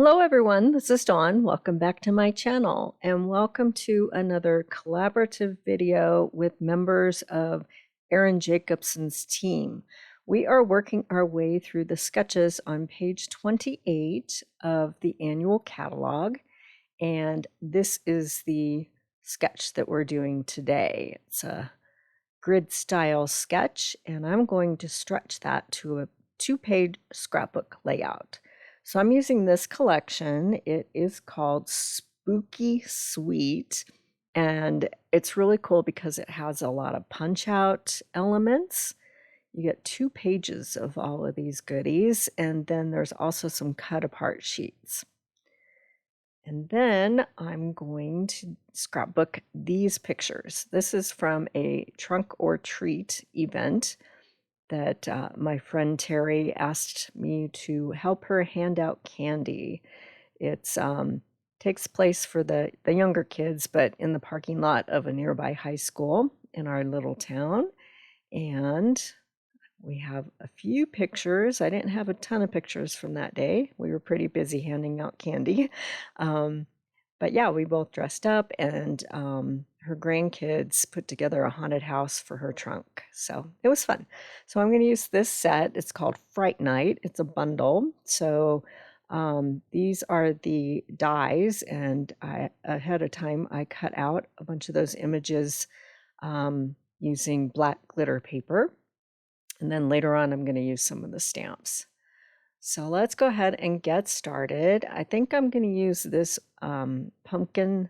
Hello everyone, this is Dawn. Welcome back to my channel and welcome to another collaborative video with members of Erin Jacobson's team. We are working our way through the sketches on page 28 of the annual catalog, and this is the sketch that we're doing today. It's a grid style sketch, and I'm going to stretch that to a 2-page scrapbook layout. So I'm using this collection. It is called spookysweet, and it's really cool because it has a lot of punch out elements. You get 2 pages of all of these goodies, and then there's also some cut apart sheets. And then I'm going to scrapbook these pictures. This is from a trunk or treat event that my friend Terry asked me to help her hand out candy. It's takes place for the younger kids, but in the parking lot of a nearby high school in our little town. And we have a few pictures. I didn't have a ton of pictures from that day. We were pretty busy handing out candy. But yeah, we both dressed up, and her grandkids put together a haunted house for her trunk. So it was fun. So I'm going to use this set. It's called Fright Night. It's a bundle. So these are the dies, and ahead of time I cut out a bunch of those images using black glitter paper. And then later on, I'm going to use some of the stamps. So let's go ahead and get started. I think I'm going to use this pumpkin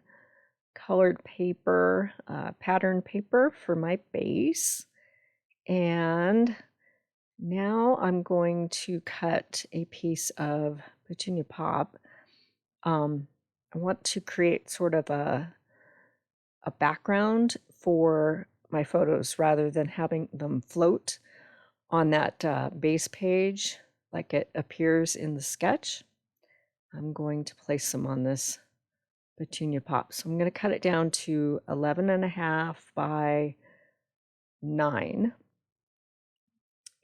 colored paper, pattern paper for my base. And now I'm going to cut a piece of petunia pop. I want to create sort of a background for my photos rather than having them float on that base page like it appears in the sketch. I'm going to place them on this petunia pop. So I'm going to cut it down to 11.5 by 9.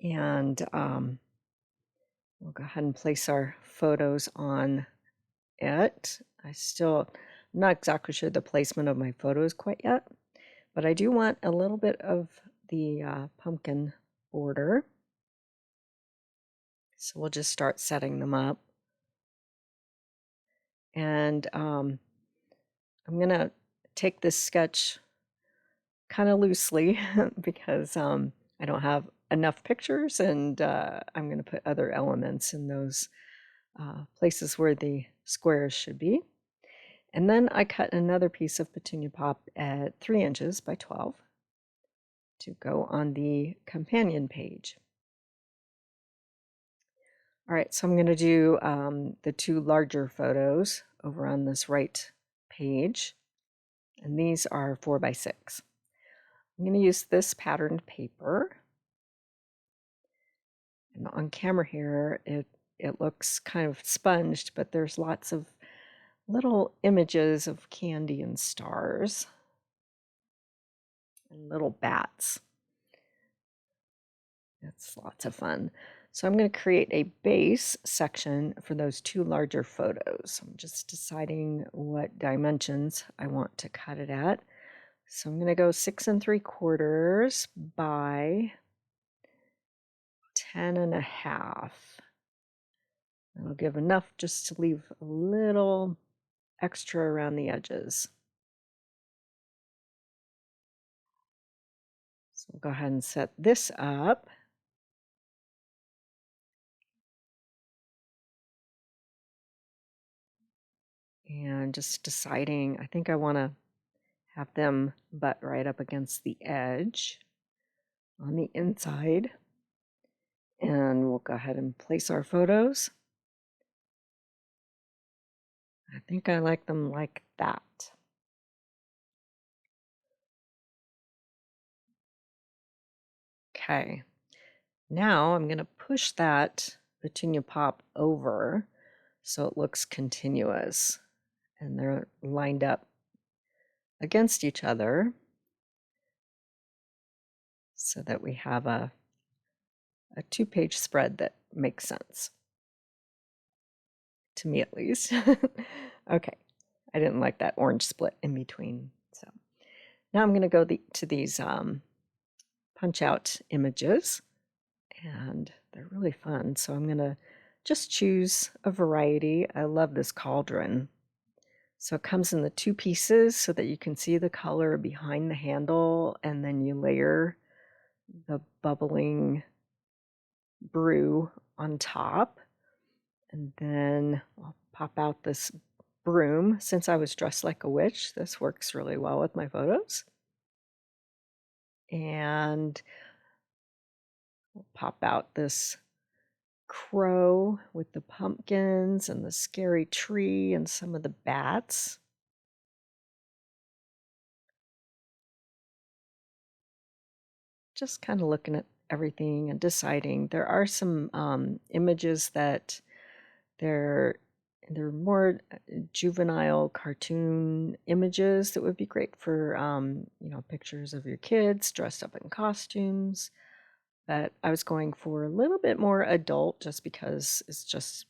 And we'll go ahead and place our photos on it. I'm not exactly sure the placement of my photos quite yet, but I do want a little bit of the pumpkin border. So we'll just start setting them up. And I'm going to take this sketch kind of loosely because I don't have enough pictures, and I'm going to put other elements in those places where the squares should be. And then I cut another piece of petunia pop at 3 inches by 12 to go on the companion page. All right, so I'm going to do the 2 larger photos over on this right page, and these are 4 by 6. I'm going to use this patterned paper, and on camera here it looks kind of sponged, but there's lots of little images of candy and stars and little bats. It's lots of fun. So I'm going to create a base section for those 2 larger photos. I'm just deciding what dimensions I want to cut it at. So I'm going to go 6 3/4 by 10.5. That'll give enough just to leave a little extra around the edges. So we'll go ahead and set this up. And just deciding, I think I want to have them butt right up against the edge on the inside. And we'll go ahead and place our photos. I think I like them like that. Okay, now I'm going to push that petunia pop over so it looks continuous, and they're lined up against each other so that we have a 2-page spread that makes sense. to me at least. Okay, I didn't like that orange split in between. So now I'm going to go to these punch out images, and they're really fun. So I'm going to just choose a variety. I love this cauldron. So it comes in the two pieces so that you can see the color behind the handle, and then you layer the bubbling brew on top. And then I'll pop out this broom. Since I was dressed like a witch, this works really well with my photos. And we'll pop out this crow with the pumpkins and the scary tree and some of the bats. Just kind of looking at everything and deciding. There are some images that they're more juvenile cartoon images that would be great for pictures of your kids dressed up in costumes. But I was going for a little bit more adult just because it's just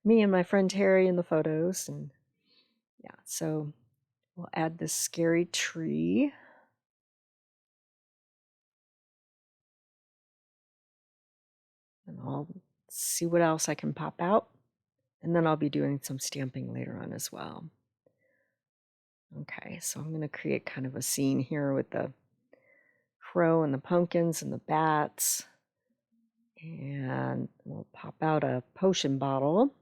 me and my friend Terry in the photos. And yeah, so we'll add this scary tree. And I'll see what else I can pop out. And then I'll be doing some stamping later on as well. Okay, so I'm going to create kind of a scene here with the crow and the pumpkins and the bats. And we'll pop out a potion bottle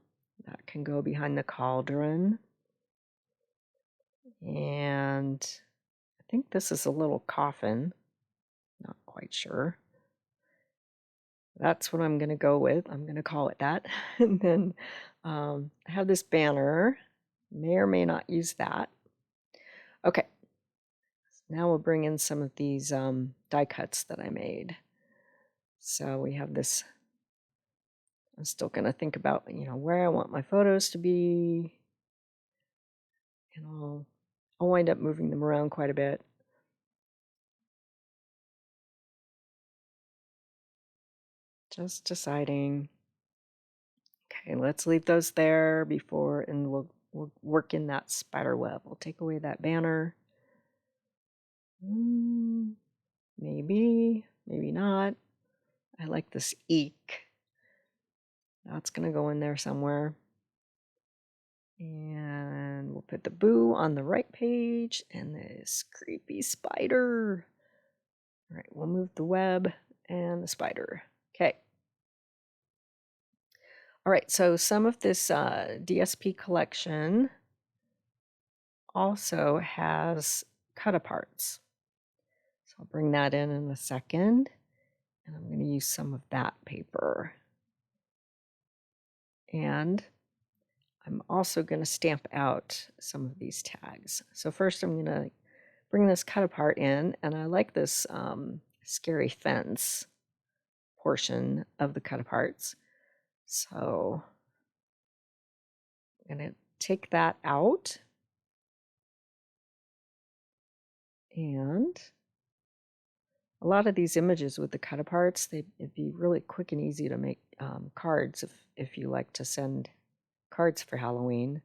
that can go behind the cauldron. And I think this is a little coffin. Not quite sure. That's what I'm going to go with. I'm going to call it that. And then I have this banner. May or may not use that. Okay. Now we'll bring in some of these die cuts that I made. So we have this. I'm still going to think about, where I want my photos to be. And I'll wind up moving them around quite a bit. Just deciding. Okay, let's leave those there before, and we'll work in that spider web. We'll take away that banner. Maybe, maybe not. I like this eek. That's going to go in there somewhere. And we'll put the boo on the right page and this creepy spider. All right, we'll move the web and the spider. Okay. All right, so some of this DSP collection also has cut-aparts. So I'll bring that in a second, and I'm going to use some of that paper. And I'm also going to stamp out some of these tags. So first I'm going to bring this cut-apart in, and I like this scary fence portion of the cut-aparts. So I'm going to take that out. And a lot of these images with the cut-aparts, it'd be really quick and easy to make cards if you like to send cards for Halloween.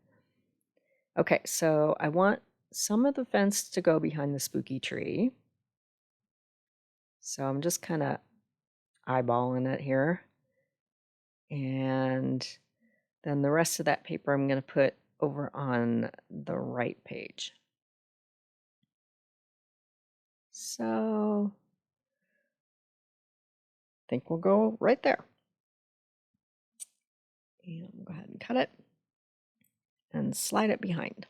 Okay, so I want some of the fence to go behind the spooky tree. So I'm just kind of eyeballing it here. And then the rest of that paper I'm going to put over on the right page. So I think we'll go right there. And we'll go ahead and cut it and slide it behind.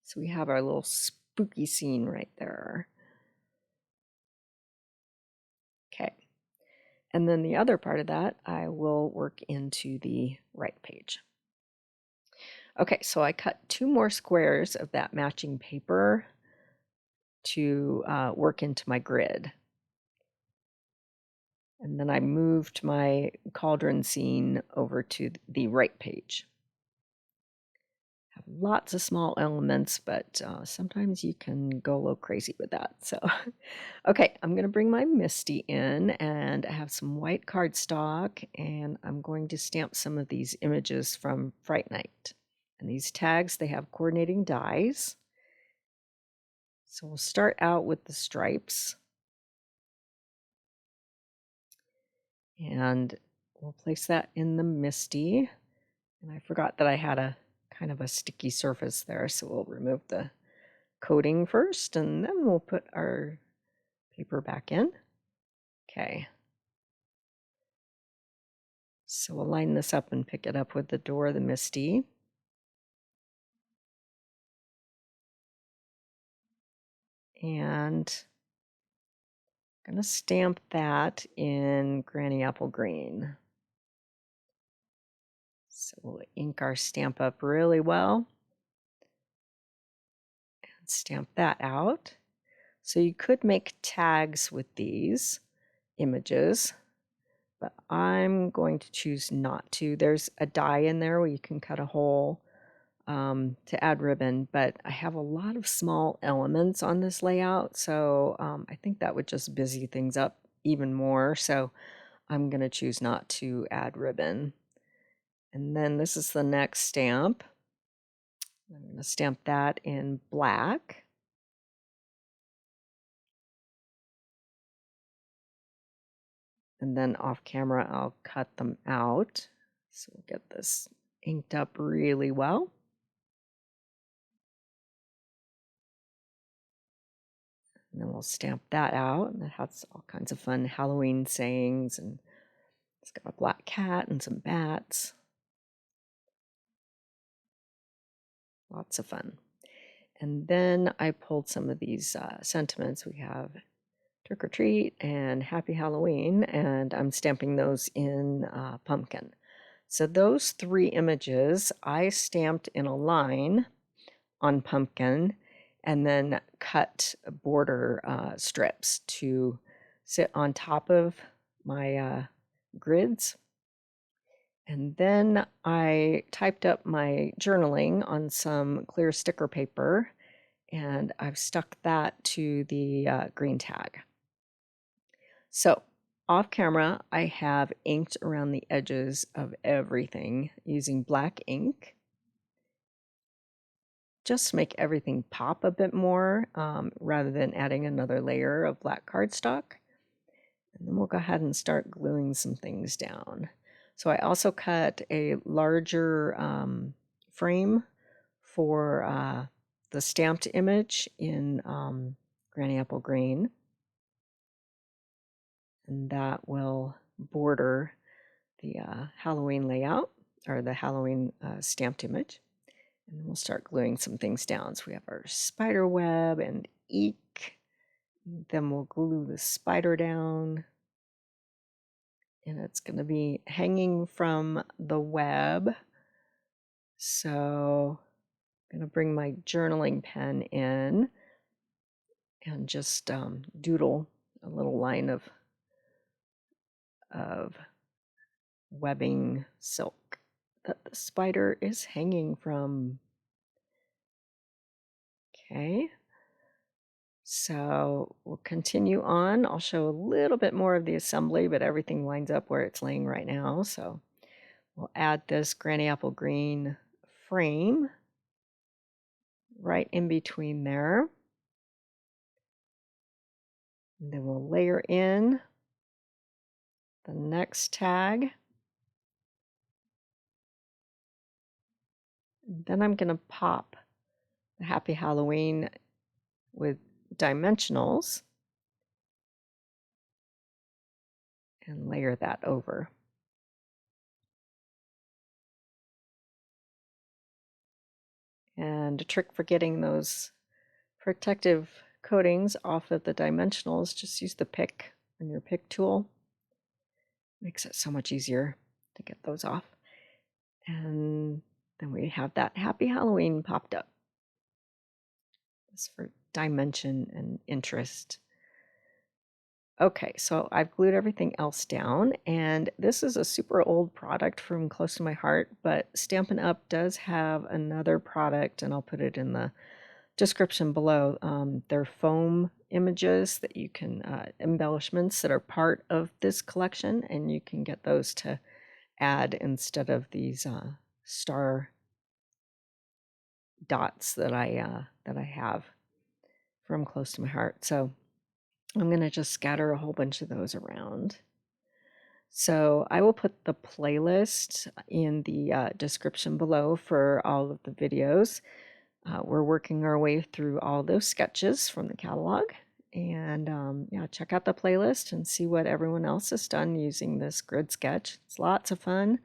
So we have our little spooky scene right there. Okay. And then the other part of that, I will work into the right page. Okay, so I cut 2 more squares of that matching paper to work into my grid. And then I moved my cauldron scene over to the right page. Have lots of small elements, but sometimes you can go a little crazy with that. So, okay, I'm going to bring my Misty in, and I have some white cardstock, and I'm going to stamp some of these images from Fright Night. And these tags, they have coordinating dies. So we'll start out with the stripes. And we'll place that in the Misty. And I forgot that I had a kind of a sticky surface there, so we'll remove the coating first, and then we'll put our paper back in. Okay. So we'll line this up and pick it up with the door of the Misty. And I'm going to stamp that in Granny Apple Green. So we'll ink our stamp up really well and stamp that out. So you could make tags with these images, but I'm going to choose not to. There's a die in there where you can cut a hole to add ribbon, but I have a lot of small elements on this layout, so I think that would just busy things up even more, so I'm going to choose not to add ribbon. And then this is the next stamp. I'm going to stamp that in black. And then off camera, I'll cut them out. So we'll get this inked up really well. And then we'll stamp that out. And that has all kinds of fun Halloween sayings. And it's got a black cat and some bats. Lots of fun. And then I pulled some of these sentiments. We have Trick or Treat and Happy Halloween. And I'm stamping those in pumpkin. So those three images I stamped in a line on pumpkin and then cut border strips to sit on top of my grids. And then I typed up my journaling on some clear sticker paper, and I've stuck that to the green tag. So off camera, I have inked around the edges of everything using black ink, just to make everything pop a bit more rather than adding another layer of black cardstock. And then we'll go ahead and start gluing some things down. So I also cut a larger frame for the stamped image in Granny Apple Green. And that will border the Halloween layout, or the Halloween stamped image. And then we'll start gluing some things down. So we have our spider web and eek. Then we'll glue the spider down. And it's going to be hanging from the web. So I'm going to bring my journaling pen in and just doodle a little line of webbing silk that the spider is hanging from. Okay, so we'll continue on. I'll show a little bit more of the assembly, but everything lines up where it's laying right now. So we'll add this Granny Apple Green frame right in between there. And then we'll layer in the next tag. And then I'm going to pop the Happy Halloween with dimensionals and layer that over. And a trick for getting those protective coatings off of the dimensionals, just use the pick on your pick tool. Makes it so much easier to get those off. And then we have that Happy Halloween popped up. This for dimension and interest. Okay, so I've glued everything else down, and this is a super old product from Close to My Heart, but Stampin' Up! Does have another product, and I'll put it in the description below. They're foam images that you can, embellishments that are part of this collection, and you can get those to add instead of these star dots that I have from Close to My Heart. So I'm going to just scatter a whole bunch of those around. So I will put the playlist in the description below for all of the videos. We're working our way through all those sketches from the catalog. And yeah, check out the playlist and see what everyone else has done using this grid sketch. It's lots of fun.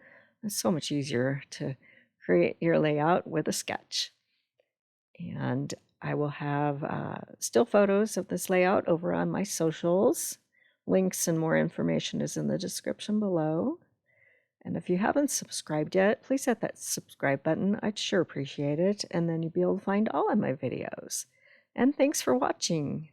It's so much easier to create your layout with a sketch. And I will have still photos of this layout over on my socials. Links and more information is in the description below. And if you haven't subscribed yet, please hit that subscribe button. I'd sure appreciate it. And then you'll be able to find all of my videos. And thanks for watching.